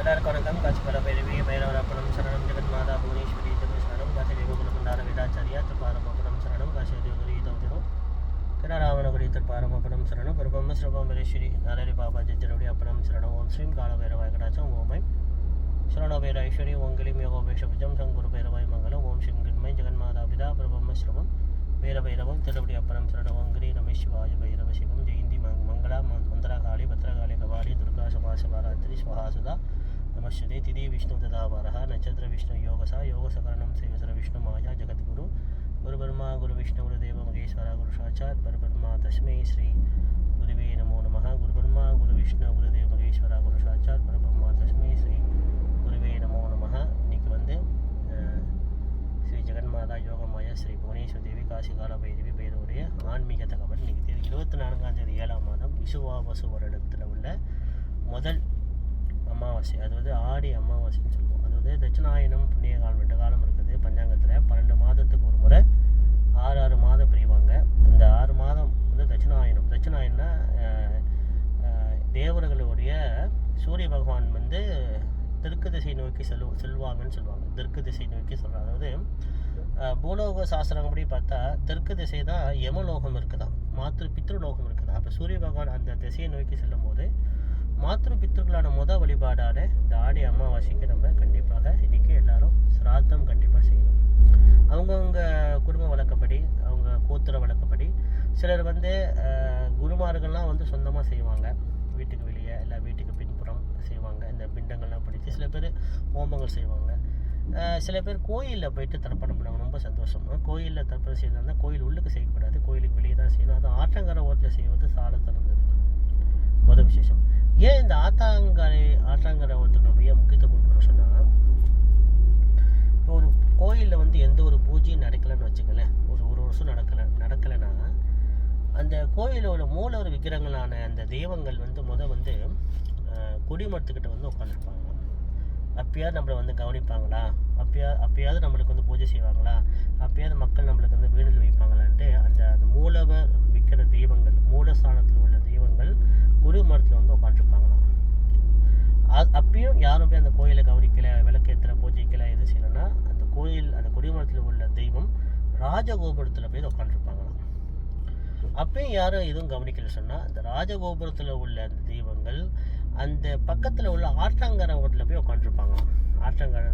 எல்லாருக்கும் வணக்கம். காசிபல பைரவி பைரவரப்பணம் சரணம் ஜெகன்மாதா புவனேஸ்வரி சரணம் காசி தேவகுலகுண்டார வேதாச்சாரியா திருப்பாரமபணம் சரணம் காசி தேவகுரி தௌதிரம் கிராராவணகுரி திருப்பாரமபணம் சரணம் பிரபம்ம ஸ்ரபமரேஸ்வரி நாரரி பாபா ஜெஜரவுடி அப்பணம் சரணம் ஓம் ஸ்ரீம் கால பைரவாய கடாச்சம் ஓமை சரணோ பைர ஐஸ்வரி ஓங்கிலிம் யோகோபேஷபுஜம் சங்குரு பைரவாய் மங்கலம் ஓம் ஸ்ரீம் கிண்மை ஜெகன்மாதா பிதா பிரபம்ம ஸ்ரவம் வீரபைரவம் திருவடி அப்பணம் சரணம் ஓங்கிரி ரமேஷ் சிவாய பைரவ சிவம் ஜெயந்தி மங்களா மந்திரகாளி பத்ரகாளி கபாலி துர்கா சமாசபாராத்திரி ஸ்வஹாசுதா நமஸ்தே திதி விஷ்ணு ததாவரஹ நட்சத்திர விஷ்ணு யோகசா யோகசகரணம் சேவசர விஷ்ணு மாயா ஜகத்குரு குரு பிரம்மா குரு விஷ்ணு குருதேவ மகேஸ்வர குரு சாட்சாத் பரபிரம்மா தஸ்மை ஸ்ரீ குருவே நமோ நமஹ. குரு பிரம்மா குரு விஷ்ணு குருதேவ மகேஸ்வர குரு சாட்சாத் பரபிரம்மா தஸ்மை ஸ்ரீ குருவே நமோ நமஹ. இன்னைக்கு ஸ்ரீ ஜெகன்மாதா யோகமாயா ஸ்ரீ புவனேஸ்வரி தேவி காசிகால பைரவி பைரவருடைய ஆன்மீக தகவல். இன்னைக்கு தேதி 24ஆம் தேதி 7ஆம் மாதம் விஷுவாவசு வருடத்தில் உள்ள முதல் அமாவாசை, அதாவது ஆடி அமாவாசைன்னு சொல்லுவோம். அதாவது தட்சிணாயனம் புண்ணிய காலம் 2 காலம் இருக்குது பஞ்சாங்கத்தில். 12 மாதத்துக்கு ஒரு முறை 6 மாதம் பிரிவாங்க. இந்த 6 மாதம் தட்சிணாயனம். தட்சிணாயனா தேவர்களுடைய சூரிய பகவான் தெற்கு திசை நோக்கி செல்வாங்கன்னு சொல்லுவாங்க. தெற்கு திசை நோக்கி சொல்கிறாங்க. அதாவது பூலோக சாஸ்திரப்படி பார்த்தா தெற்கு திசை தான் யமலோகம் இருக்குதான், பித்ருலோகம் இருக்குதான். அப்போ சூரிய பகவான் அந்த திசையை நோக்கி செல்லும் போது பித்ருக்களான வழிபாடான இந்த ஆடி அமாவாசைக்கு நம்ம கண்டிப்பாக இன்றைக்கி எல்லாரும் சிராத்தம் கண்டிப்பாக செய்யணும். அவங்கவுங்க குடும்ப வழக்கப்படி, அவங்க கோத்திர வழக்கப்படி. சிலர் குருமார்கள்லாம் சொந்தமாக செய்வாங்க, வீட்டுக்கு வெளியே இல்லை வீட்டுக்கு பின்புறம் செய்வாங்க. இந்த பிண்டங்கள்லாம் பிடிச்சி சில பேர் ஹோமங்கள் செய்வாங்க. சில பேர் கோயிலில் போயிட்டு தர்ப்பணம் பண்ணுவாங்க. ரொம்ப சந்தோஷம். கோயிலில் தர்ப்பணம் செய்யறதா கோயில் உள்ளுக்கு செய்யக்கூடாது, கோயிலுக்கு வெளியே தான் செய்யணும். அதுவும் ஆற்றங்கரை ஓரத்தில் செய்வது சால திறந்தது முதல் விசேஷம். ஏன் இந்த ஆற்றங்கரை ஓரத்துக்கு நம்ம ஏன் முக்கியத்துவம் கொடுக்கணும்னு சொன்னால், இப்போ ஒரு கோயிலில் எந்த ஒரு பூஜையும் நடக்கலைன்னு வச்சுக்கலேன், ஒரு வருஷம் நடக்கலைன்னா அந்த கோயிலோட மூலவர் விக்கிரகங்களான அந்த தெய்வங்கள் கொடிமரத்துக்கிட்ட உட்காந்துருப்பாங்க. அப்பயாவது நம்மளை கவனிப்பாங்களா, அப்பயாவது நம்மளுக்கு பூஜை செய்வாங்களா, அப்பயாவது மக்கள் நம்மளுக்கு வேண்டுதல் வைப்பாங்களான்ட்டு அந்த மூலவர் விற்கிற தெய்வங்கள், மூலஸ்தானத்தில் உள்ள தெய்வங்கள் கொடிமரத்தில் உட்காந்துருப்பாங்களாம். அப்பயும் யாரும் போய் அந்த கோயிலை கவனிக்கலை, விளக்கேற்ற பூஜைக்கலை எது செய்யலைன்னா அந்த கொடிமரத்தில் உள்ள தெய்வம் ராஜகோபுரத்தில் போய் உட்காந்துருப்பாங்களாம். அப்பயும் யாரும் எதுவும் கவனிக்கல சொன்னால் அந்த ராஜகோபுரத்தில் உள்ள அந்த தெய்வங்கள் அந்த பக்கத்தில் உள்ள ஆற்றங்கரை ஓரத்தில் போய் உட்காந்துருப்பாங்களாம். ஆற்றங்கரை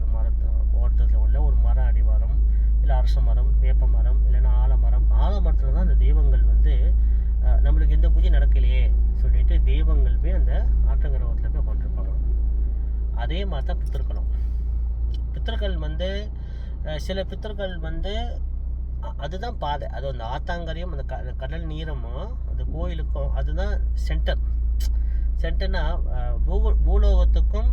ஓரத்தில் உள்ள ஒரு மரம் அடிவாரம், இல்லை அரச மரம், வேப்ப மரம், இல்லைன்னா ஆலமரத்தில் தான் அந்த தெய்வங்கள் நம்மளுக்கு எந்த பூஜை நடக்கலையே சொல்லிட்டு தெய்வங்கள் போய் அந்த ஆற்றங்கரை ஓரத்தில் போய் உட்காந்துருப்பாங்களாம். அதே மாதிரி தான் பித்தர்களும். பித்தர்கள் சில பித்தர்கள் அதுதான் பாதை. அது அந்த ஆத்தாங்கரையும் அந்த கடல் நீரமும் அந்த கோயிலுக்கும் அதுதான் சென்டர்னா பூலோகத்துக்கும்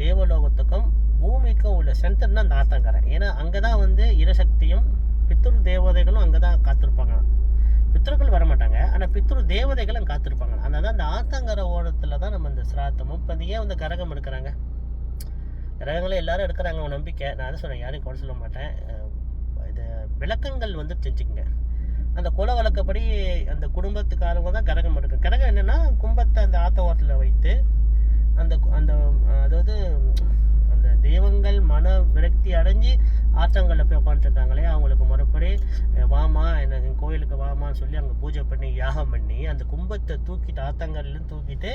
தேவலோகத்துக்கும் பூமிக்கும் உள்ள சென்டர்னா அந்த ஆத்தாங்கரை. ஏன்னா அங்கே தான் இரசக்தியும் பித்ரு தேவதைகளும் அங்கே தான் காத்திருப்பாங்க. பித்ருக்கள் வரமாட்டாங்க, ஆனால் பித்ரு தேவதைகள் அங்கே காத்திருப்பாங்க. அதனால அந்த ஆத்தாங்கரை ஓரத்தில் தான் நம்ம இந்த சிராத்தமும். இப்போ ஏன் கரகம் எடுக்கிறாங்க, கிரகங்களே எல்லாரும் எடுக்கிறாங்க, ஒரு நம்பிக்கை. நான் அதை சொன்னேன், யாரையும் குறை சொல்ல மாட்டேன். இது விளக்கங்கள் தெரிஞ்சுக்கங்க. அந்த குல வழக்கப்படி அந்த குடும்பத்துக்காரங்க தான் கரகம் எடுக்கும். கரகம் என்னென்னா கும்பத்தை அந்த ஆத்த ஓரத்தில் வைத்து அந்த அதாவது அந்த தெய்வங்கள் மன விரக்தி அடைஞ்சு ஆற்றங்களில் போய் உட்காந்துருக்காங்களே அவங்களுக்கு முறைப்படி வாமா எனக்கு கோயிலுக்கு வாமான்னு சொல்லி அங்கே பூஜை பண்ணி யாகம் பண்ணி அந்த கும்பத்தை தூக்கிட்டு ஆத்தங்கள்லேருந்து தூக்கிட்டு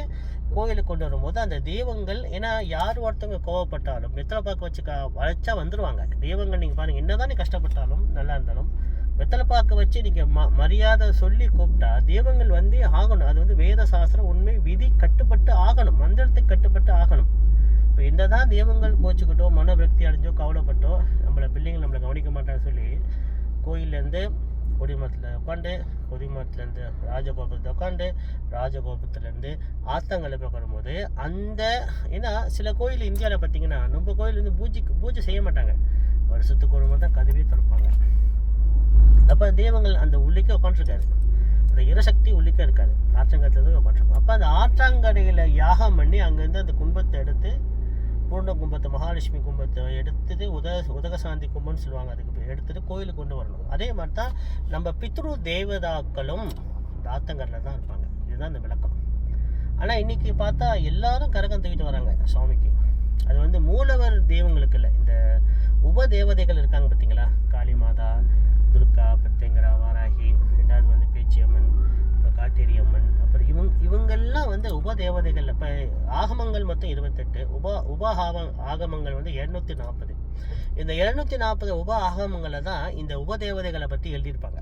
கோயிலுக்கு கொண்டு வரும்போது அந்த தெய்வங்கள், ஏன்னா யார் ஒருத்தவங்க கோவப்பட்டாலும் வெத்தலை பாக்கு வச்சு வளைச்சா வந்துடுவாங்க தெய்வங்கள். நீங்கள் பாருங்கள், என்னதான் நீ கஷ்டப்பட்டாலும் நல்லா இருந்தாலும் வெத்தலை பாக்க வச்சு நீங்கள் மரியாதை சொல்லி கூப்பிட்டா தெய்வங்கள் ஆகணும். அது வேத சாஸ்திரம் உண்மை விதி கட்டுப்பட்டு ஆகணும், மந்திரத்துக்கு கட்டுப்பட்டு ஆகணும். இப்போ என்னதான் தெய்வங்கள் கோச்சுக்கிட்டோ மன விரக்தி அடைஞ்சோ கவலைப்பட்டோ பிள்ளைங்கள் நம்மளை கவனிக்க மாட்டான்னு சொல்லி கோயிலேருந்து கொடிமரத்தில் உட்காந்து, கொடிமரத்துலேருந்து ராஜகோபுரத்தில் உட்காந்து, ராஜகோபுரத்துலேருந்து ஆத்தங்களை போய் உட்காரும்போது ஏன்னா சில கோயில் இந்தியாவில் பார்த்தீங்கன்னா நம்ம கோயில் பூஜை செய்ய மாட்டாங்க, வருஷத்துக்கு ஒரு முறை தான் கதவே திறப்பாங்க. அப்போ தெய்வங்கள் அந்த உள்ளிக்கே உட்காந்துருக்காரு, அந்த இரசக்தி உள்ளிக்கே இருக்காது, ஆற்றங்கரையில் தான் உட்காந்துருக்கும். அப்போ அந்த ஆற்றங்கரையில் யாகம் பண்ணி அங்கேருந்து அந்த கும்பத்தை எடுத்து பூர்ண கும்பத்தை, மகாலட்சுமி கும்பத்தை எடுத்துட்டு உதகசாந்தி கும்பம்னு சொல்லுவாங்க, அதுக்கு எடுத்துட்டு கோயிலுக்கு கொண்டு வரணும். அதே மாதிரி தான் நம்ம பித்ரு தேவதாக்களும் இந்த ஆத்தங்கரில் தான் இருப்பாங்க. இதுதான் இந்த விளக்கம். ஆனால் இன்றைக்கி பார்த்தா எல்லாரும் கரகம் தூக்கிட்டு வராங்க சுவாமிக்கு. தெய்வங்களுக்கு இல்லை, இந்த உப தேவதைகள் இருக்காங்க பார்த்தீங்களா, காளி மாதா, துர்கா, பிரத்யங்கரா, வாராகி, ரெண்டாவது வந்து பேச்சியம்மன், இப்போ காட்டேரி அம்மன், அப்புறம் இவங்கெல்லாம் வந்து உப தேவதைகள். இப்போ ஆகமங்கள் மொத்தம் 28, ஆகமங்கள் வந்து 240. இந்த 240 உப ஆகமங்களை தான் இந்த உப தேவதைகளை பற்றி எழுதியிருப்பாங்க.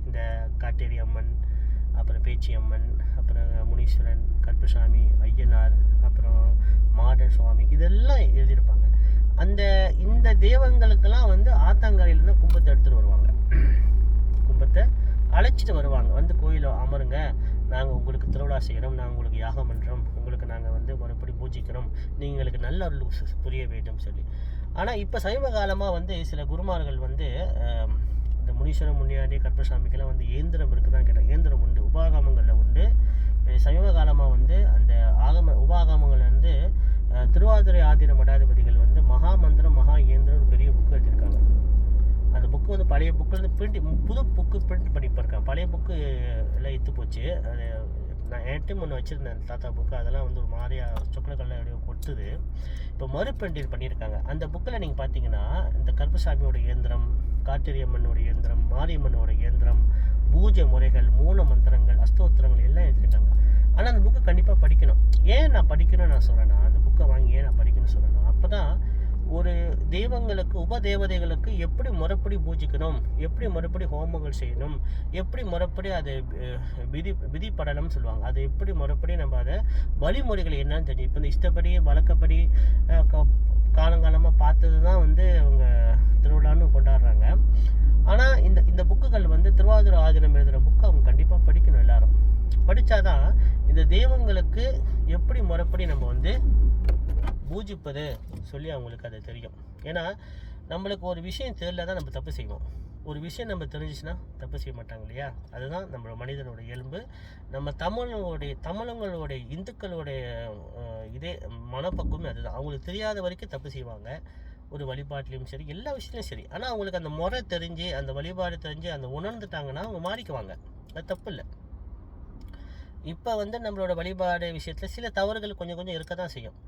இந்த காட்டேரி அம்மன், அப்புறம் பேச்சியம்மன், அப்புறம் முனீஸ்வரன், கருப்பசாமி, ஐயனார், அப்புறம் மாடன் சுவாமி, இதெல்லாம் எழுதியிருப்பாங்க. இந்த தெய்வங்களுக்கெல்லாம் வந்து ஆத்தாங்கரையிலேருந்து கும்பத்தை எடுத்துகிட்டு வருவாங்க. கும்பத்தை அழைச்சிட்டு வருவாங்க, வந்து கோயிலை அமருங்க, நாங்கள் உங்களுக்கு திருவிழா செய்கிறோம், நாங்கள் உங்களுக்கு யாகம் பண்ணுறோம், உங்களுக்கு நாங்கள் வந்து மறுபடி பூஜிக்கிறோம், நீங்கள் எங்களுக்கு நல்ல அருள் புரிய வேண்டும் சொல்லி. ஆனால் இப்போ சமீப காலமாக வந்து சில குருமார்கள் வந்து இந்த முனீஸ்வரன், முனியாண்டி, கருப்பசாமிக்கெல்லாம் வந்து இயந்திரம் இருக்குதான் கேட்டால் இயந்திரம் உண்டு, உபாகமங்களில் உண்டு. சமீப காலமாக வந்து அந்த உபாகமங்களில் வந்து திருவாதிரை ஆதீன மடாதிபதிகள் வந்து மகா மந்திரம், மகா இயந்திரம் பெரிய புக்கு எழுதியிருக்காங்க. அந்த புக்கு வந்து பழைய புக்கில் புது புக்கு பிரிண்ட் பண்ணி போயிருக்காங்க. பழைய புக்கு எல்லாம் இத்து போச்சு. அது நான் என்கிட்ட ஒன்று வச்சுருந்தேன் தாத்தா புக்கு, அதெல்லாம் வந்து ஒரு மாதிரியாக சொக்கலக்கல்ல அப்படியே கொட்டுது. இப்போ மறுபிரிண்ட் பண்ணியிருக்காங்க. அந்த புக்கில் நீங்கள் பார்த்தீங்கன்னா இந்த கருப்பசாமியோட இயந்திரம், காட்டேரியம்மனோட இயந்திரம், மாரியம்மனோட இயந்திரம், பூஜை முறைகள், மூல மந்திரங்கள், அஸ்தோத்திரங்கள் எல்லாம் எழுதியிருக்காங்க. ஆனால் அந்த புக்கை கண்டிப்பாக படிக்கணும். ஏன் நான் படிக்கணும்னு நான் சொல்கிறேன்னா, அந்த புக்கை வாங்கி ஏன் நான் படிக்கணும்னு சொல்கிறேன்னா, அப்போ தான் ஒரு தெய்வங்களுக்கு, உப தேவதைகளுக்கு எப்படி முறைப்படி பூஜிக்கணும், எப்படி முறைப்படி ஹோமங்கள் செய்யணும், எப்படி முறைப்படி அதை விதிப்படணும்னு சொல்லுவாங்க, அதை எப்படி முறைப்படி நம்ம அதை வழிமுறைகள் என்னன்னு தெரியும். இப்போ இந்த இஷ்டப்படி வழக்கப்படி காலங்காலமாக பார்த்தது தான் வந்து அவங்க திருவிழான்னு கொண்டாடுறாங்க. ஆனால் இந்த புக்குகள் வந்து திருவாதிரை ஆதீனம் எழுதுகிற புக்கு அவங்க கண்டிப்பாக படிக்கணும். எல்லாரும் படித்தாதான் இந்த தெய்வங்களுக்கு எப்படி முறைப்படி நம்ம வந்து பூஜிப்பது சொல்லி அவங்களுக்கு அது தெரியும். ஏன்னா நம்மளுக்கு ஒரு விஷயம் தெரியல தான் நம்ம தப்பு செய்வோம். ஒரு விஷயம் நம்ம தெரிஞ்சிச்சுன்னா தப்பு செய்ய மாட்டாங்க இல்லையா? அதுதான் நம்மளோட மனிதனோட இயல்பு. நம்ம தமிழங்களுடைய இந்துக்களுடைய இதே மனப்பக்குவமே அதுதான். அவங்களுக்கு தெரியாத வரைக்கும் தப்பு செய்வாங்க, ஒரு வழிபாட்டிலையும் சரி, எல்லா விஷயத்துலையும் சரி. ஆனால் அவங்களுக்கு அந்த முறை தெரிஞ்சு, அந்த வழிபாடு தெரிஞ்சு, அந்த உணர்ந்துட்டாங்கன்னா அவங்க மாறிக்குவாங்க. அது தப்பு இல்லை. இப்போ வந்து நம்மளோட வழிபாடு விஷயத்தில் சில தவறுகள் கொஞ்சம் இருக்க தான் செய்யும்.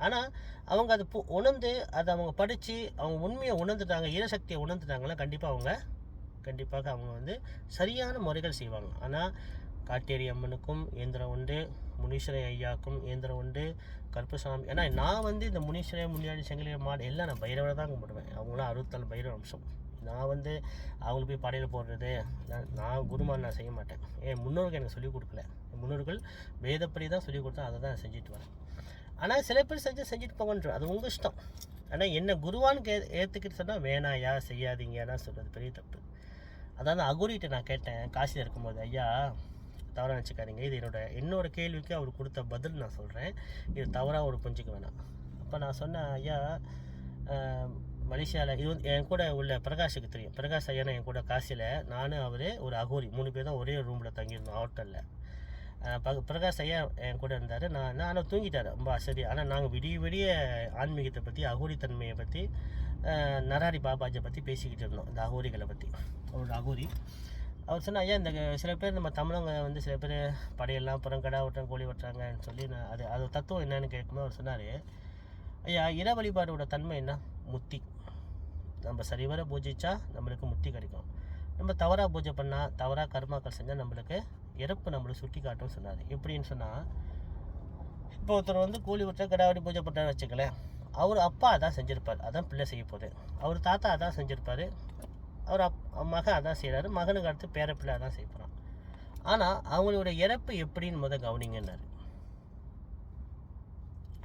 ஆனால் அவங்க அதை உணர்ந்து, அதை அவங்க படித்து, அவங்க உண்மையை உணர்ந்துட்டாங்க, ஈரசக்தியை உணர்ந்துட்டாங்கன்னா கண்டிப்பாக அவங்க வந்து சரியான முறைகள் செய்வாங்க. ஆனால் காட்டேரி அம்மனுக்கும் இயந்திரம் உண்டு, முனீஸ்வரன் ஐயாவுக்கும் இயந்திரம் உண்டு, கருப்பசாமி. ஏன்னா நான் வந்து இந்த முனீஸ்வரன், முனியாண்டி, செங்கலிய மாடு எல்லாம் நான் பைரவரை தான் கும்பிடுவேன். அவங்களாம் 64 பைரவ அம்சம். நான் வந்து அவங்களுக்கு போய் படையில் போடுறது, நான் குருமான் நான் செய்ய மாட்டேன். என் முன்னோர்கள் எனக்கு சொல்லிக் கொடுக்கல. என் முன்னோர்கள் வேதப்படி தான் சொல்லிக் கொடுத்தா, அதை தான் செஞ்சுட்டு வரேன். ஆனால் சில பேர் செஞ்சுட்டு போகன்றோம், அது உங்கள் இஷ்டம். ஆனால் என்ன குருவான்னு ஏற்றுக்கிட்டு சொன்னால் வேணாயா, செய்யாதீங்கன்னா சொல்கிறது பெரிய தப்பு. அதாவது அகோரிகிட்ட நான் கேட்டேன் காசியில் இருக்கும்போது, ஐயா தவறாக நினச்சிக்காதீங்க, இது என்னோட கேள்விக்கு அவர் கொடுத்த பதில் நான் சொல்கிறேன், இது தவறாக ஒரு புரிஞ்சிக்க வேணாம். அப்போ நான் சொன்னேன், ஐயா மலேசியாவில் இது என் கூட உள்ள பிரகாஷுக்கு தெரியும், பிரகாஷ் ஐயானா என் கூட காசியில் நானும் அவர் ஒரு அகோரி 3 பேர் தான் ஒரே ரூமில் தங்கியிருந்தோம் ஹோட்டலில். பிரகாஷ் ஐயா என் கூட இருந்தார். ஆனால் தூங்கிட்டார் ரொம்ப சரி. ஆனால் நாங்கள் விடிய ஆன்மீகத்தை பற்றி, அகோரித்தன்மையை பற்றி, நராரி பாபாஜியை பற்றி பேசிக்கிட்டு இருந்தோம், இந்த அகோரிகளை பற்றி. அவரோட அகோரி அவர் சொன்னால், ஐயா இந்த சில பேர் நம்ம தமிழங்க வந்து சில பேர் படையெல்லாம் அப்புறம் கடா வெட்டுறாங்க, கோழி வெட்டுறாங்கன்னு சொல்லி அது தத்துவம் என்னன்னு கேட்கும்போது அவர் சொன்னார், ஐயா இற வழிபாடோட தன்மை என்ன? முத்தி. நம்ம சரிவர பூஜிச்சா நம்மளுக்கு முத்தி கிடைக்கும். நம்ம தவறாக பூஜை பண்ணால், தவறாக கர்மாக்கள் செஞ்சால் நம்மளுக்கு இறப்பு நம்மளுக்கு சுட்டி காட்டும்னு சொன்னார். எப்படின்னு சொன்னால், இப்போ ஒருத்தர் வந்து கூலி விட்டு கடாவடி பூஜை பண்ணுறான்னு வச்சுக்கலேன், அவர் அப்பா அதான் செஞ்சுருப்பார், அதான் பிள்ளை செய்ய போகுது. அவர் தாத்தா அதான் செஞ்சுருப்பார், அவர் மகன் அதான் செய்கிறாரு, மகனுக்கு அடுத்து பேரப்பிள்ளை அதான் செய்ய போகிறான். ஆனால் அவங்களோட இறப்பு எப்படின்னு கவனிங்கன்னாரு.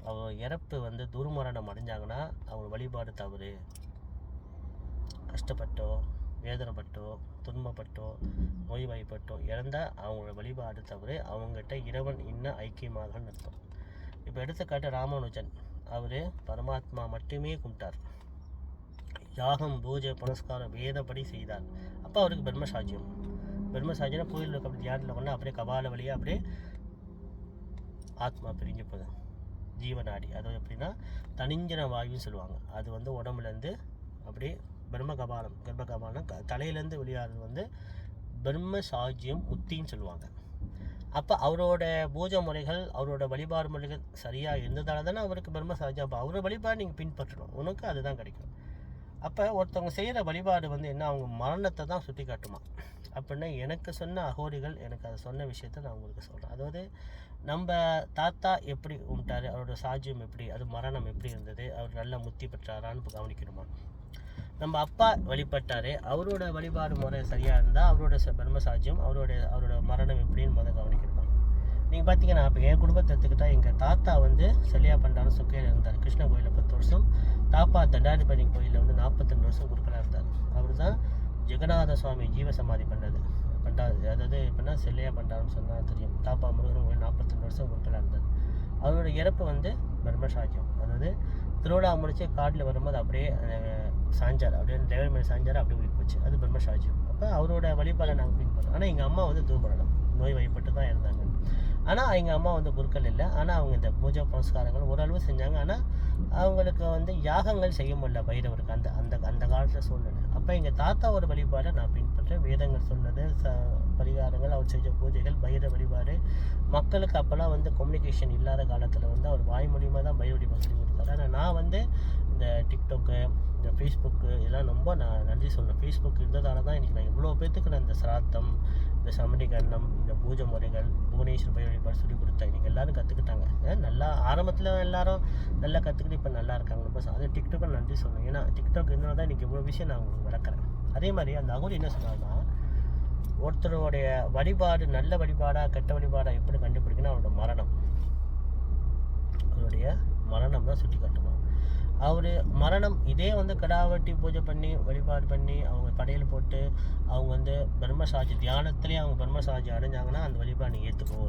அவங்க இறப்பு வந்து துர்மரணம் அடைஞ்சாங்கன்னா அவங்க வழிபாடு தவறு. கஷ்டப்பட்டோ, வேதனைப்பட்டோ, துன்பப்பட்டோ, நோய்வாய்ப்பட்டோ இறந்தால் அவங்களோட வழிபாடு தவிர அவங்ககிட்ட இறைவன் இன்னும் ஐக்கியமாகன்னு அர்த்தம். இப்போ எடுத்துக்காட்டு ராமானுஜன், அவர் பரமாத்மா மட்டுமே கும்பிட்டார், யாகம், பூஜை, புனஸ்காரம் வேதப்படி செய்தார். அப்போ அவருக்கு பிரம்மசாட்சியம் கோயிலில் இருக்க அப்படி தியானத்தில் கொண்டு அப்படியே கபால வழியாக அப்படியே ஆத்மா பிரிஞ்சு போகுது, ஜீவநாடி. அது எப்படின்னா தனிஞ்சன வாயுன்னு சொல்லுவாங்க. அது வந்து உடம்புலேருந்து அப்படியே கர்ப்பகபாலம் தலையிலேருந்து வெளியாகிறது வந்து பிரம்ம சாட்சியம் முத்தின்னு சொல்லுவாங்க. அப்போ அவரோட பூஜை முறைகள், அவரோட வழிபாடு முறைகள் சரியாக இருந்ததால தானே அவருக்கு பிரம்ம சாஜம். அப்போ அவரோட வழிபாடு நீங்கள் பின்பற்றணும், உனக்கு அதுதான் கிடைக்கும். அப்போ ஒருத்தவங்க செய்கிற வழிபாடு வந்து என்ன, அவங்க மரணத்தை தான் சுட்டி காட்டுமா. அப்படின்னா எனக்கு சொன்ன அகோரிகள் எனக்கு அதை சொன்ன விஷயத்த நான் உங்களுக்கு சொல்கிறேன். அதாவது நம்ம தாத்தா எப்படி உண்டார், அவரோட சாஜியம் எப்படி, அது மரணம் எப்படி இருந்தது, அவர் நல்ல முத்தி பெற்றாரான்னு கவனிக்கணுமா. நம்ம அப்பா வழிபட்டார், அவரோட வழிபாடு முறை சரியாக இருந்தால் அவரோட பிரம்ம சாஜியம், அவரோட மரணம் எப்படின்னு முதல் கவனிக்கணுமா. நீங்கள் பார்த்தீங்கன்னா இப்போ என் குடும்பத்தை எடுத்துக்கிட்டால் எங்கள் தாத்தா வந்து செல்லியா பண்டாரம் சுக்கையில் இருந்தார். கிருஷ்ண கோயிலில் 10 வருஷம், தாப்பா தண்டாதிபதி கோயிலில் வந்து 42 வருஷம் குருக்களாக இருந்தார். அவர் தான் ஜெகநாத சுவாமி ஜீவ சமாதி பண்ணது. அதாவது எப்படின்னா செல்லையா பண்டாரம் சொன்னால் தெரியும். தாப்பா முருகன் கோயில் 42 வருஷம் குருக்களாக இருந்தார். அவரோட இறப்பு வந்து பிரம்மசாஜியம். அதாவது திருவிழா முடிச்சு காட்டில் வரும்போது அப்படியே சாஞ்சார், அப்படியே டிரைவர் மேலே சாஞ்சார், அப்படியே உயிர் போச்சு. அது பிரம்மசாஜியம். அப்போ அவரோட வழிபாடை நாங்கள் பின்பற்றோம். ஆனால் எங்கள் அம்மா வந்து தூமரணம் நோய் வழிபட்டு தான் இருந்தாங்க. ஆனால் எங்கள் அம்மா வந்து குருக்கள் இல்லை. ஆனால் அவங்க இந்த பூஜை புனஸ்காரங்கள் ஓரளவு செஞ்சாங்க. ஆனால் அவங்களுக்கு வந்து யாகங்கள் செய்ய முடியல பைரவருக்கு அந்த அந்த அந்த காலத்தில் சூழ்நிலை. அப்போ எங்கள் தாத்தாவோட வழிபாடை நான் பின்பற்றேன். வேதங்கள் சொன்னது, பரிகாரங்கள், அவர் செஞ்ச பூஜைகள், பைரவ வழிபாடு. மக்களுக்கு அப்போல்லாம் வந்து கம்யூனிகேஷன் இல்லாத காலத்தில் வந்து அவர் வாய் மூலியமாக தான் பைரவ வழிபாடு சொல்லி கொடுத்தாரு. ஆனால் நான் வந்து இந்த டிக்டாக்கு, இந்த ஃபேஸ்புக்கு இதெல்லாம் ரொம்ப நான் நன்றி சொல்லணும். ஃபேஸ்புக் இருந்ததால தான் இன்றைக்கி நான் இவ்வளோ பேர்த்துக்கு நான் இந்த சிராத்தம், இந்த சமணிகரணம், இந்த பூஜை முறைகள், புவனேஸ்வர் பைரவ வழிபாடு சொல்லி கொடுத்தேன். இன்றைக்கி எல்லோரும் கற்றுக்கிட்டாங்க. நல்லா ஆரம்பத்தில் எல்லாரும் நல்லா கற்றுக்கிட்டு இப்போ நல்லா இருக்காங்க. ரொம்ப அது டிக்டாக்கு நன்றி சொல்லணும். ஏன்னா டிக்டாக் இருந்தனால தான் இன்றைக்கி இவ்வளோ விஷயம் நான் உங்களுக்கு விளக்குறேன். அதே மாதிரி அந்த அகோரி என்ன சொன்னாங்கன்னா, ஒருத்தருடைய வழிபாடு நல்ல வழிபாடா கெட்ட வழிபாடா எப்படி கண்டுபிடிக்கணும், அவரோட மரணம், அவருடைய மரணம் தான் சுட்டி காட்டுமா. அவர் மரணம் இதே வந்து கடாவட்டி பூஜை பண்ணி வழிபாடு பண்ணி அவங்க படையல் போட்டு அவங்க வந்து பிரம்மசாஜி தியானத்துலேயே அவங்க பிரம்மசாஜி அடைஞ்சாங்கன்னா அந்த வழிபாடு நீ ஏற்றுக்கோ,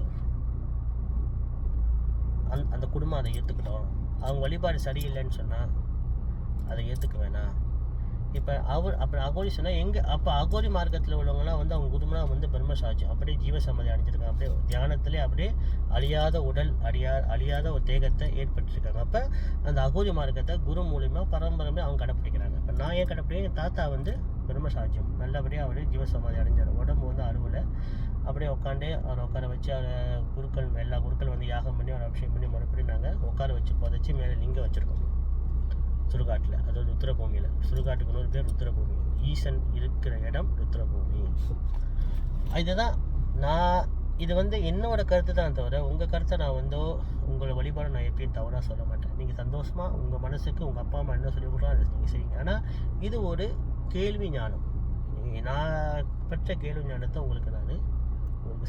அந்த குடும்பம் அதை ஏற்றுக்கிட்டோம். அவங்க வழிபாடு சரியில்லைன்னு சொன்னால் அதை ஏற்றுக்க வேணாம். இப்போ அப்புறம் அகோரி சொன்னால் அப்போ அகோரி மார்க்கத்தில் உள்ளவங்களாம் வந்து அவங்க குடும்பம் வந்து பிரம்மசாஜி அப்படியே ஜீவசமாதி அடைஞ்சிருக்காங்க. அப்படியே தியானத்திலே அப்படியே அழியாத உடல் அழியாத ஒரு தேகத்தை ஏற்பட்டுருக்காங்க. அப்போ அந்த அகோரி மார்க்கத்தை குரு மூலிமா பரம்பரையாக அவங்க கடைப்பிடிக்கிறாங்க. இப்போ நான் ஏன் கடைப்பிடிக்கிறேன், எங்கள் தாத்தா வந்து பிரம்மசாஜியம் நல்லபடியாக அப்படியே ஜீவசமாதி அடைஞ்சார். உடம்பு வந்து அறுவலை அப்படியே உட்காந்து அவரை உட்கார வச்சு குருக்கள் எல்லா குருக்கள் வந்து யாகம் பண்ணி அவரை அபிஷேகம் பண்ணி மறுபடியும் நாங்கள் உட்கார வச்சு புதைச்சி மேலே லிங்கம் வச்சுருக்கோம் சுடுகாட்டில். அதாவது ருத்ரபூமியில். சுடுகாட்டுக்கு இன்னொரு பேர் ருத்ரபூமி. ஈசன் இருக்கிற இடம் ருத்ரபூமி. இதுதான் இது வந்து என்னோட கருத்து தான் தவிர உங்கள் கருத்தை நான் வந்து உங்களோட வழிபாடு நான் எப்பயும் தவறாக சொல்ல மாட்டேன். நீங்கள் சந்தோஷமாக உங்கள் மனசுக்கு உங்கள் அப்பா அம்மா என்ன சொல்லி கொடுத்தா அதை நீங்கள் செய்யுங்க. ஆனால் இது ஒரு கேள்வி ஞானம். நான் பெற்ற கேள்வி ஞானத்தை உங்களுக்கு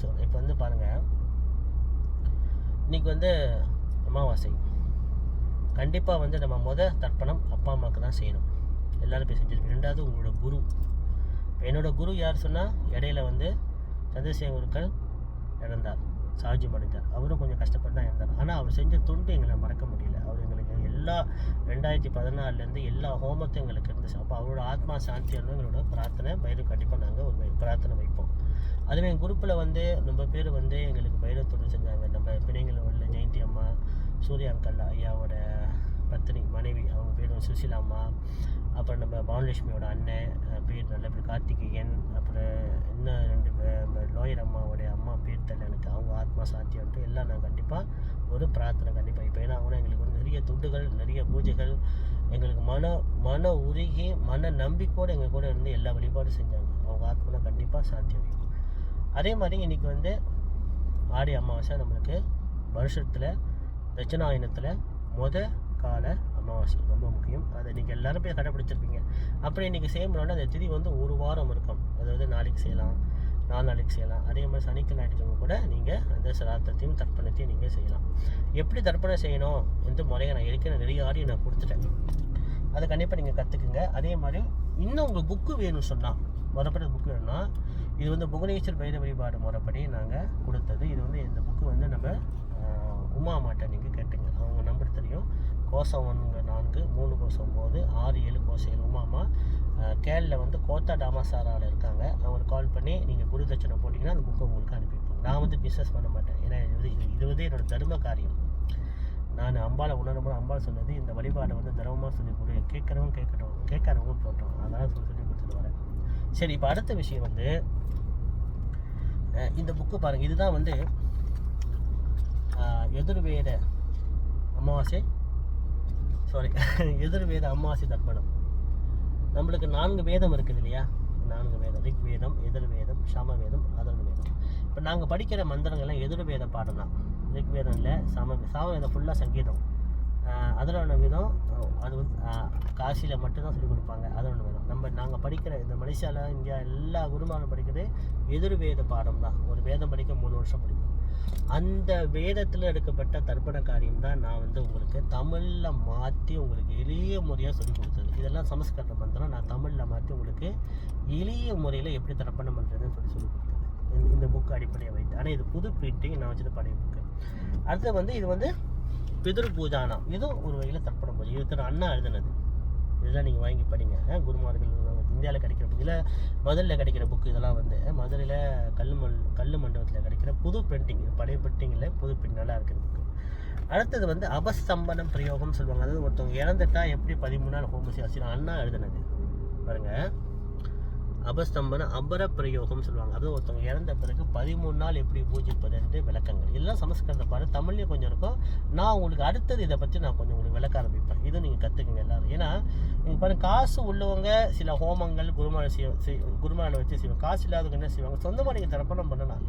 சொல்கிறேன். இப்போ வந்து பாருங்கள், இன்றைக்கி வந்து அமாவாசை. கண்டிப்பாக வந்து நம்ம தர்ப்பணம் அப்பா அம்மாவுக்கு தான் செய்யணும். எல்லோரும் போய் செஞ்சுருப்போம். ரெண்டாவது உங்களோட குரு. என்னோடய குரு யார் சொன்னால் இடையில வந்து சந்திரசேகர் குருக்கள் இறந்தார், சாஜியம் அடைந்தார். அவரும் கொஞ்சம் கஷ்டப்பட்டு தான் இருந்தார். ஆனால் அவர் செஞ்ச தொண்டு எங்களை மறக்க முடியல. அவர் எங்களுக்கு எல்லா 2014 எல்லா ஹோமத்தையும் எங்களுக்கு இருந்துச்சு. அப்போ அவரோட ஆத்மா சாந்தி எங்களோட பிரார்த்தனை பைரவ கண்டிப்பாக நாங்கள் ஒரு பிரார்த்தனை வைப்போம். அதுவே என் குரூப்பில் வந்து ரொம்ப பேர் வந்து எங்களுக்கு பைரவ தொண்டு செஞ்சாங்க. நம்ம பிணைங்களை உள்ள ஜெயந்தி அம்மா, சூர்யா அங்கல் ஐயாவோட பத்தினி மனைவி, அவங்க பேர் சுசிலா அம்மா. அப்புறம் நம்ம பானுலட்சுமியோட அண்ணன் பேர் நல்ல பேர் கார்த்திகேயன். அப்புறம் இன்னும் 2 லோயர் அம்மாவோடைய அம்மா பேர் தெரியல எனக்கு. அவங்க ஆத்மா சாத்தியம்ட்டு எல்லாம் நான் கண்டிப்பாக ஒரு பிரார்த்தனை கண்டிப்பாக. இப்போ ஏன்னா அவங்க எங்களுக்கு வந்து நிறைய துண்டுகள், நிறைய பூஜைகள், எங்களுக்கு மன உருகி மன நம்பிக்கையோடு எங்கள் கூட இருந்து எல்லா வழிபாடும் செஞ்சாங்க. அவங்க ஆத்மா கண்டிப்பாக சாந்தி அடையும். அதே மாதிரி இன்றைக்கி வந்து ஆடி அமாவாசை நம்மளுக்கு வருஷத்தில் தட்சிணாயனத்தில் கால அமாவாசை ரொம்ப முக்கியம். அதை நீங்கள் எல்லோரும் போய் கடைப்பிடிச்சிருப்பீங்க. அப்படி இன்றைக்கி செய்யணும்னா அந்த திதி வந்து ஒரு வாரம் இருக்கும். அதாவது நாளைக்கு செய்யலாம், 4 நாளைக்கு செய்யலாம். அதே மாதிரி சனிக்கிழமை ஞாயிற்றுக்கிழமை கூட நீங்கள் அந்த சிராத்தத்தையும் தர்ப்பணத்தையும் நீங்கள் செய்யலாம். எப்படி தர்ப்பணம் செய்யணும் எந்த முறையை நான் ஏற்கனவே நிறைய ஆடியோ நான் கொடுத்துட்டேன். அதை கண்டிப்பாக நீங்கள் கற்றுக்குங்க. அதே மாதிரி இன்னும் உங்கள் புக்கு வேணும்னு சொன்னால் முறைப்படி புக்கு வேணும்னா இது வந்து புவனேஸ்வர் பைரவ வழிபாடு முறைப்படி நாங்கள் கொடுத்தது. இது வந்து இந்த புக்கு வந்து நம்ம உமா மாட்டை நீங்கள் கேட்டுங்க. அவங்க நம்பர் தெரியும். கோசம் 1 4 3 கோசம் 9 6 7 கோசம் 7 உமாமா. கேரளில் வந்து கோத்தா டாமாசாராவில் இருக்காங்க. அவங்களுக்கு கால் பண்ணி நீங்கள் குரு தட்சணை போட்டிங்கன்னா அந்த புக்கை உங்களுக்கு அனுப்பியிருப்பாங்க. நான் வந்து பிஸ்னஸ் பண்ண மாட்டேன். ஏன்னா இது வந்து என்னோடய தர்ம காரியம். நான் அம்பாவை உணரும்போது அம்பாள் சொன்னது இந்த வழிபாடை வந்து தர்மமாக சொல்லி கொடு, கேட்குறவங்க போட்டோம். அதனால் சொல்லி கொடுத்துட்டு வரேன். சரி, இப்போ அடுத்த விஷயம் வந்து இந்த புக்கு பாருங்கள், இதுதான் வந்து எதிர்வேத அமாவாசை எதிர்வேத அமாவாசை தர்ப்பணம். நம்மளுக்கு 4 வேதம் இருக்குது இல்லையா, 4 வேதம், ரிக்வேதம், எதிர்வேதம், சமவேதம், அதர்வவேதம். இப்போ நாங்கள் படிக்கிற மந்திரங்கள்லாம் எதிர்வேத பாடம் தான். ரிக்வேதம் இல்லை, சாமவேதம் ஃபுல்லாக சங்கீதம். அதர்வண வேதம் அது வந்து காசியில் மட்டும்தான் சொல்லிக் கொடுப்பாங்க. அதர்வண வேதம் நாங்கள் படிக்கிற இந்த மலேசியாவில், இந்தியா எல்லா குருமாரும் படிக்கிறது எதிர்வேத பாடம் தான். ஒரு வேதம் படிக்க 3 வருஷம் படிக்கும். அந்த வேதத்தில் எடுக்கப்பட்ட தர்ப்பண காரியம் தான் நான் வந்து உங்களுக்கு தமிழில் மாற்றி உங்களுக்கு எளிய முறையாக சொல்லிக் கொடுத்தது. இதெல்லாம் சமஸ்கிருத மந்திரம் நான் தமிழில் மாற்றி உங்களுக்கு எளிய முறையில் எப்படி தர்ப்பணம் பண்ணுறதுன்னு சொல்லிக் கொடுத்தது இந்த புக்கு அடிப்படையை வைத்து. ஆனால் இது புது பிரிண்டிங், நான் வச்சுட்டு பழைய புக்கு. அடுத்து வந்து இது வந்து பிதிரு பூஜானம், இதுவும் ஒரு வகையில் தர்ப்பணம் பூஜை. இது அண்ணா எழுதுனது. இதெல்லாம் நீங்கள் வாங்கி படிங்க. குருமார்கள் இந்தியாவில் கிடைக்கிற புக்கு, இல்லை மதுரையில் கிடைக்கிற புக்கு. இதெல்லாம் வந்து மதுரையில் கல் மண்டபத்தில் கிடைக்கிற புது பிரிண்டிங். இது பழைய பிரிண்டிங் இல்லை, புது பிரிண்ட், நல்லா இருக்குது புக்கு. அடுத்தது வந்து அபஸ்தம்பனம் பிரயோகம் சொல்லுவாங்க. அதாவது ஒருத்தவங்க இறந்துட்டா எப்படி 13 நாள் ஹோமம் செய்யணும், அண்ணா எழுதுனது பாருங்கள். அபஸ்தம்பனம் அபர பிரயோகம் சொல்லுவாங்க. அது ஒருத்தவங்க இறந்த பிறகு 13 நாள் எப்படி பூஜிப்பது என்று விளக்கங்கள். இதெல்லாம் சமஸ்கிருத பாரு, தமிழ்லேயும் கொஞ்சம் இருக்கும். நான் உங்களுக்கு அடுத்தது இதை பற்றி நான் கொஞ்சம் உங்களுக்கு விளக்க ஆரம்பிப்பேன். இதுவும் நீங்கள் கற்றுக்குங்க எல்லோரும். ஏன்னா நீங்கள் பாருங்கள், காசு உள்ளவங்க சில ஹோமங்கள் குருமாரை வச்சு செய்வாங்க. காசு இல்லாதவங்க என்ன செய்வாங்க, சொந்தமாக நீங்கள் தர்ப்பணம் பண்ணலாம்.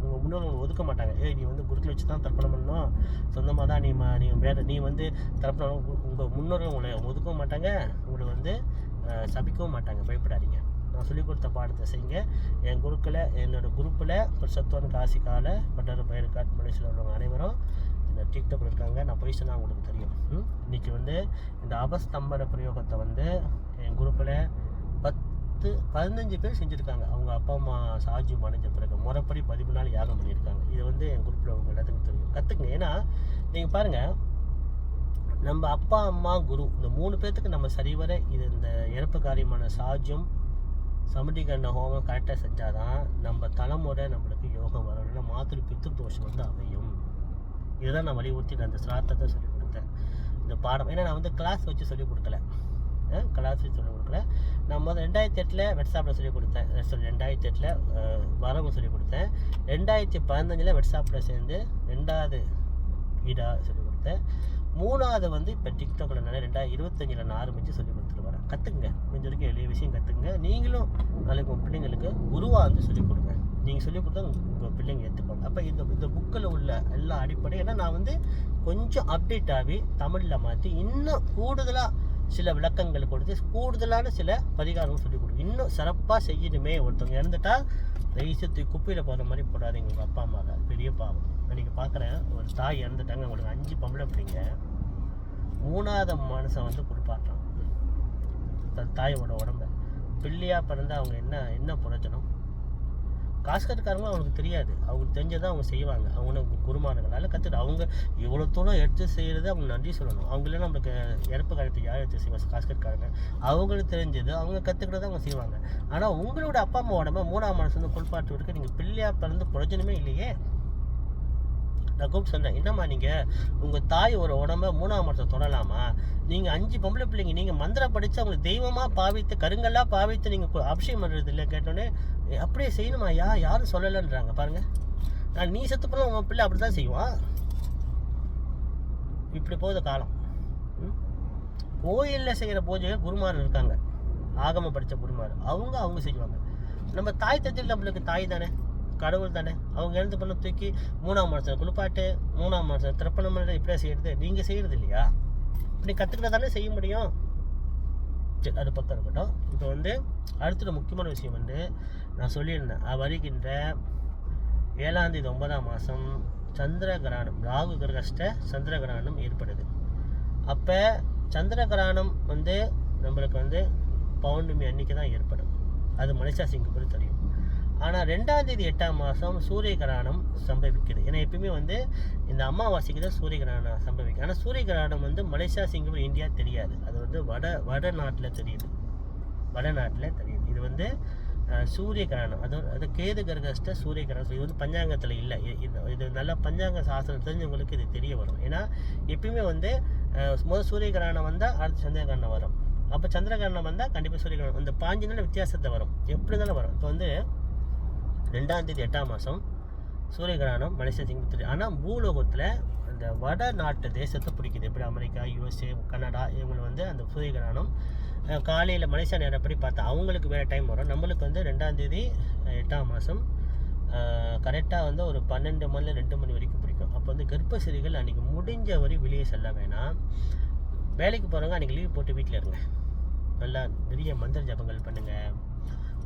உங்கள் முன்னோர்கள் ஒதுக்க மாட்டாங்க. நீ வந்து குருக்கள் வச்சு தான் தர்ப்பணம் பண்ணணும், சொந்தமாக தான் நீ வந்து தர்ப்பணம். உங்கள் முன்னோர்கள் உங்களை ஒதுக்க மாட்டாங்க, உங்களை வந்து சபிக்கவும் மாட்டாங்க. பயப்படாதீங்க. நான் சொல்லிக் கொடுத்த பாடத்தை செய்யுங்க. என் குருக்களை, என்னோடய குரூப்பில் சத்துவன், காசி கால, பட்டர், பயிர்காட், மலேசியாவில் உள்ளவங்க அனைவரும் இந்த டிக்டாக்ல இருக்காங்க. நான் போய் சொன்னால் உங்களுக்கு தெரியும். இன்றைக்கி வந்து இந்த அபஸ்தம்பன பிரயோகத்தை வந்து என் குரூப்பில் 15 பேர் செஞ்சுருக்காங்க. அவங்க அப்பா அம்மா சாஜி மறைஞ்ச பிறகு முறைப்படி 13 நாள் யாகம் பண்ணியிருக்காங்க. இது வந்து என் குரூப்பில் அவங்க எல்லாத்துக்கும் தெரியும். கற்றுக்குங்க. ஏன்னா நீங்கள் பாருங்கள், நம்ம அப்பா அம்மா குரு இந்த 3 பேர்த்துக்கு நம்ம சரிவர இது இந்த இறப்பு காரியமான சாஜ்யம் சமுதிகரண ஹோமம் கரெக்டாக செஞ்சால் தான் நம்ம தலைமுறை நம்மளுக்கு யோகம் வரும். இல்லைன்னா மாத்திரை பித்து தோஷம் வந்து அமையும். இதுதான் நான் வலியுறுத்தி நான் இந்த சிராத்தத்தை சொல்லிக் கொடுத்தேன், இந்த பாடம். ஏன்னா நான் வந்து கிளாஸ் வச்சு சொல்லிக் கொடுக்கல, நான் முதல் 2008 வெட்சாப்பில் சொல்லிக் கொடுத்தேன். 2008 வரவும் சொல்லிக் கொடுத்தேன். 2015 வெட்சாப்பில் சேர்ந்து 2வது ஈடா சொல்லிக் கொடுத்தேன். 3வது வந்து இப்போ டிக்டாக்ல 2025 நான் ஆரம்பித்து சொல்லிக் கொடுத்துட்டு வரேன். கற்றுக்குங்க, கொஞ்சம் வரைக்கும் எளிய விஷயம் கற்றுக்குங்க. நீங்களும் நாளைக்கு உங்கள் பிள்ளைங்களுக்கு குருவாக வந்து சொல்லிக் கொடுங்க. நீங்கள் சொல்லிக் கொடுத்தா உங்கள் பிள்ளைங்க ஏற்றுப்பாங்க. அப்போ இந்த புக்கில் உள்ள எல்லா அடிப்படையும், ஏன்னா நான் வந்து கொஞ்சம் அப்டேட் ஆகி தமிழில் மாற்றி இன்னும் கூடுதலாக சில விளக்கங்கள் கொடுத்து கூடுதலான சில பரிகாரமும் சொல்லிக் கொடுக்கும். இன்னும் சிறப்பாக செய்யணுமே. ஒருத்தவங்க இறந்துட்டா தயவுசெய்து குப்பையில் போகிற மாதிரி போடாதீங்க. உங்கள் அப்பா அம்மாவை பெரிய பாவம். நீங்கள் பார்க்குறேன், ஒரு தாய் இறந்துட்டாங்க, அவங்களுக்கு 5 பொம்பளை பிள்ளைங்க, 3வது மனுஷன் வந்து குளிப்பாட்டுறான் தாயோட உடம்ப. பிள்ளையாக பிறந்தால் அவங்க என்ன பிரயோஜனம்? காசுக்காரங்களும் அவங்களுக்கு தெரியாது. அவங்களுக்கு தெரிஞ்சதான் அவங்க செய்வாங்க. அவங்க குருமானங்களால் கற்றுட்டு அவங்க இவ்வளோ தூரம் எடுத்து செய்கிறது அவங்க நன்றி சொல்லணும். அவங்களே நம்மளுக்கு இறப்பு காலத்தை யார் எடுத்து செய்வாங்க? காசுக்காரங்க. அவங்களுக்கு தெரிஞ்சது அவங்க கற்றுக்கிட்டதை அவங்க செய்வாங்க. ஆனால் உங்களோட அப்பா அம்மா உடம்ப 3ஆம் மனுஷன் வந்து குளிப்பாட்டுவதற்கு நீங்கள் பிள்ளையாக பிறந்து பிரயோஜனமே இல்லையே. நான் கூப்பிட்டு சொன்னேன், என்னம்மா நீங்கள் உங்கள் தாய் ஒரு உடம்ப 3ஆம் மனுஷன் தொடலாமா? நீங்கள் 5 பொம்பளை பிள்ளைங்க, நீங்கள் மந்திரம் படித்து அவங்களை தெய்வமாக பாவித்து கருங்கல்லாக பாவித்து நீங்கள் அபிஷேகம் பண்ணுறது இல்லை. கேட்டோன்னே அப்படியே செய்யணுமா? யாரும் சொல்லலைன்றாங்க. பாருங்கள், நான் நீ செத்து போனால் உங்கள் பிள்ளை அப்படி தான் செய்வான். இப்படி போகுது காலம். கோயிலில் செய்கிற பூஜை குருமார் இருக்காங்க, ஆகம படித்த குருமார், அவங்க செய்வாங்க. நம்ம தாய் தத்தில் நம்மளுக்கு தாய் தானே, கடவுள் தானே. அவங்க எழுந்து பண்ண தூக்கி 3ஆம் மனுஷன் குளிப்பாட்டு, 3ஆம் மனுஷன் திறப்பணம் பண்ணுறது இப்படியே செய்கிறது நீங்கள் செய்கிறது இல்லையா? இப்படி கற்றுக்கிட்ட தானே செய்ய முடியும். சரி, அது பக்கம் இருக்கட்டும். இப்போ வந்து அடுத்த முக்கியமான விஷயம் வந்து நான் சொல்லியிருந்தேன், வருகின்ற 7ஆம் தேதி 9ஆம் மாதம் சந்திர கிரகணம், ராகு கிரகஸ்ட சந்திர கிரகணம் ஏற்படுது. அப்போ சந்திர கிரகணம் வந்து நம்மளுக்கு வந்து பௌர்ணமி அன்னைக்கு தான் ஏற்படும். அது மலேசியா சிங்கப்பூர் தெரியும். ஆனால் 2ஆம் தேதி 8ஆம் மாதம் சூரிய கிரகணம் சம்பவிக்குது. ஏன்னா எப்பயுமே வந்து இந்த அமாவாசைக்கு தான் சூரிய கிரகணம் சம்பவிக்கும். ஆனால் சூரிய கிரகணம் வந்து மலேசியா சிங்கப்பூர் இந்தியா தெரியாது. அது வந்து வடநாட்டில் தெரியுது. இது வந்து சூரிய கிரகணம். அது கேது கிரகஸ்ட சூரிய கிரகணம். இது வந்து பஞ்சாங்கத்தில் இல்லை. இது நல்லா பஞ்சாங்க சாஸ்திரம் தெரிஞ்சவங்களுக்கு இது தெரிய வரும். ஏன்னா எப்பயுமே வந்து முதல் சூரிய கிரகணம் வந்தால் அடுத்து சந்திர கிரகணம் வரும். அப்போ சந்திர கிரகணம் வந்தால் கண்டிப்பாக சூரிய கிரகணம். இந்த 5 நாள் வித்தியாசத்தை வரும், எப்படி இருந்தாலும் வரும். இப்போ வந்து 2ஆம் தேதி 8ஆம் மாதம் சூரிய கிரகணம் மலேசியா சிங்கப்பூர். ஆனால் பூலோகத்தில் அந்த வட நாட்டு தேசத்தை பிடிக்குது. எப்படி அமெரிக்கா, USA, கனடா இவங்க வந்து அந்த சூரிய கிரகணம் காலையில் மலேசியா நேரப்படி பார்த்தா அவங்களுக்கு வேறு டைம் வரும். நம்மளுக்கு வந்து 2ஆம் தேதி 8ஆம் மாதம் கரெக்டாக வந்து ஒரு 12 மணி 2 மணி வரைக்கும் பிடிக்கும். அப்போ வந்து கர்ப்பசிரிகள் அன்றைக்கி முடிஞ்ச வரை வெளியே செல்ல வேணாம். வேலைக்கு போகிறவங்க அன்றைக்கி லீவ் போட்டு வீட்டில் இருங்க. நல்லா நிறைய மந்திர ஜபங்கள் பண்ணுங்கள்,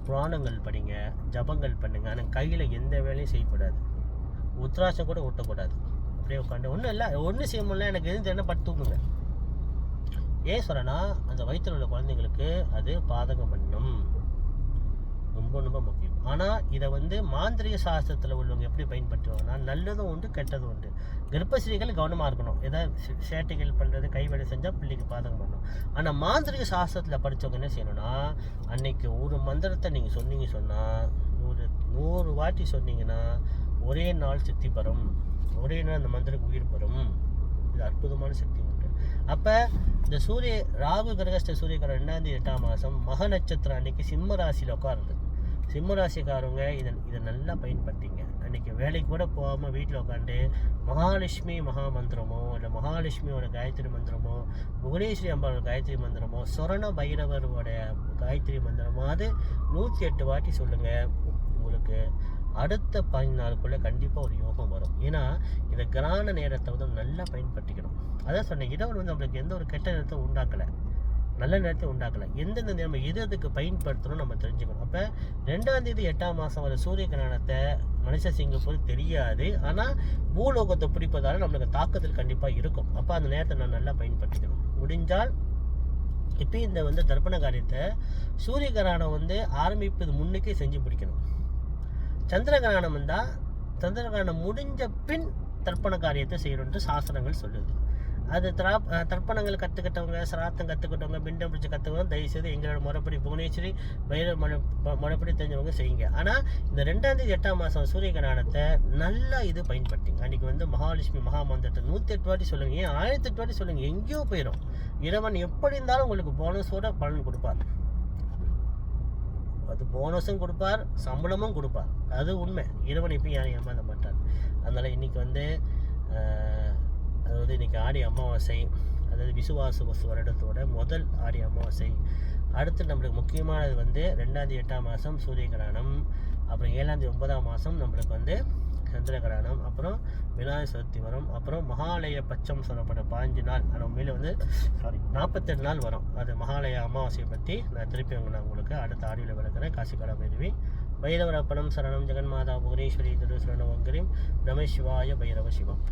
புராணங்கள் படிங்க, ஜபங்கள் பண்ணுங்கள். ஆனால் கையில் எந்த வேலையும் செய்யக்கூடாது. உத்ராசம் கூட ஒட்டக்கூடாது. அப்படியே உட்காந்து ஒன்றும் இல்லை, ஒன்றும் செய்ய முடியல, எனக்கு எதுவும் தெரியல, பட்டு தூக்குங்க. ஏன் சொல்கிறேன்னா அந்த வயிற்றில் உள்ள குழந்தைங்களுக்கு அது பாதகம் பண்ணும். ரொம்ப ரொம்ப முக்கியம். ஆனால் இதை வந்து மாந்திரிக சாஸ்திரத்தில் உள்ளவங்க எப்படி பயன்படுத்துவாங்கன்னா நல்லதும் உண்டு கெட்டதும் உண்டு. கர்ப்பஸ்ரீகள் கவனமாக இருக்கணும். ஏதாவது சேட்டைகள் பண்ணுறது கை வேலை செஞ்சால் பிள்ளைக்கு பாதகம் பண்ணணும். ஆனால் மாந்திரிக சாஸ்திரத்தில் படித்தவங்க என்ன செய்யணும்னா அன்னைக்கு ஒரு மந்திரத்தை நீங்கள் சொன்னால் 100 வாட்டி சொன்னீங்கன்னா ஒரே நாள் சித்தி பெறும். ஒரே நாள் அந்த மந்திரக்கு உயிர் பெறும். இது அற்புதமான சக்தி உண்டு. அப்போ இந்த ராகு கிரகஸ்த சூரிய கிரகம் 2ஆம் தேதி 8ஆம் மாதம் மக நட்சத்திரம் அன்னைக்கு சிம்ம ராசியில் உட்காருது. சிம்ம ராசிக்காரவங்க இதை நல்லா பயன்படுத்திங்க. அன்றைக்கி வேலைக்கு கூட போகாமல் வீட்டில் உட்காந்து மகாலட்சுமி மகா மந்திரமோ இல்லை மகாலட்சுமியோட காயத்ரி மந்திரமோ புவனேஸ்வரி அம்பாவோட காயத்ரி மந்திரமோ சொரண பைரவரோட காயத்ரி மந்திரமோ அது 108 வாட்டி சொல்லுங்கள். உங்களுக்கு அடுத்த 15 நாளுக்குள்ளே கண்டிப்பாக ஒரு யோகம் வரும். ஏன்னா இந்த கிரகண நேரத்தை வந்து நல்லா பயன்படுத்திக்கணும். அதான் சொன்னேன், இடவர் வந்து நம்மளுக்கு எந்த ஒரு கெட்ட நேரத்தை உண்டாக்கலை, நல்ல நேரத்தை உண்டாக்கலை. எந்தெந்த நம்ம எதுக்கு பயன்படுத்தணும் நம்ம தெரிஞ்சுக்கணும். அப்போ 2ஆம் தேதி 8ஆம் மாதம் வர சூரிய கிரகணத்தை மலேசியா சிங்கப்பூர் தெரியாது. ஆனால் பூலோகத்தை பிடிப்பதால் நம்மளுக்கு தாக்கத்தில் கண்டிப்பாக இருக்கும். அப்போ அந்த நேரத்தை நான் நல்லா பயன்படுத்திக்கணும். முடிஞ்சால் இப்போ இந்த வந்து தர்ப்பண காரியத்தை சூரிய கிரகணம் வந்து ஆரம்பிப்பது முன்னுக்கே செஞ்சு பிடிக்கணும். சந்திர கிரகணம் இருந்தால் சந்திர கிரகணம் முடிஞ்ச பின் தர்ப்பண காரியத்தை செய்யணுன்ட்டு சாஸ்திரங்கள் சொல்லுது. அது தர்ப்பணங்கள் கற்றுக்கிட்டவங்க, சிராத்தம் கற்றுக்கிட்டவங்க, பிண்டம் பிடிச்சி கற்றுக்கவங்க தயவுசெய்து எங்களோட முறைப்படி புவனேஸ்வரி பைரவ முறைப்படி தெரிஞ்சவங்க செய்யுங்க. ஆனால் இந்த 2ஆம் தேதி 8ஆம் மாதம் சூரிய கிரகணத்தை நல்லா இது பயன்படுத்திங்க. அன்றைக்கி வந்து மகாலட்சுமி மகா மந்திரத்தை 108 வாட்டி சொல்லுங்கள். ஏன் 1008 வாட்டி சொல்லுங்கள், எங்கேயோ போயிடும். இறைவன் எப்படி இருந்தாலும் உங்களுக்கு போனஸோட பலன் கொடுப்பார். அது போனஸும் கொடுப்பார், சம்பளமும் கொடுப்பார். அது உண்மை. இறைவன் இப்போ யாரும் ஏமாற்ற மாட்டார். அதனால் இன்றைக்கி வந்து அதாவது இன்றைக்கி ஆடி அமாவாசை, அதாவது விசுவாச வருடத்தோட முதல் ஆடி அமாவாசை. அடுத்து நம்மளுக்கு முக்கியமானது வந்து 2ஆம் தேதி 8ஆம் மாதம் சூரிய கிரகணம், அப்புறம் 7ஆம் தேதி 9ஆம் மாதம் நம்மளுக்கு வந்து சந்திர கிரகணம், அப்புறம் விநாயகர் சதுர்த்தி வரும், அப்புறம் மகாலய பட்சம் சொல்லப்பட்ட 15 நாள், ஆனால் மேலே வந்து 48 நாள் வரும். அது மகாலய அமாவாசையை பற்றி நான் திருப்பி நான் உங்களுக்கு அடுத்த ஆடியோவில் விளக்குறேன். காசிகாலா பைரவி பைரவர் அப்பனம் சரணம் ஜெகன்மாதா புவனேஸ்வரி திருசரண வங்கரிம் நம சிவாய பைரவ சிவம்.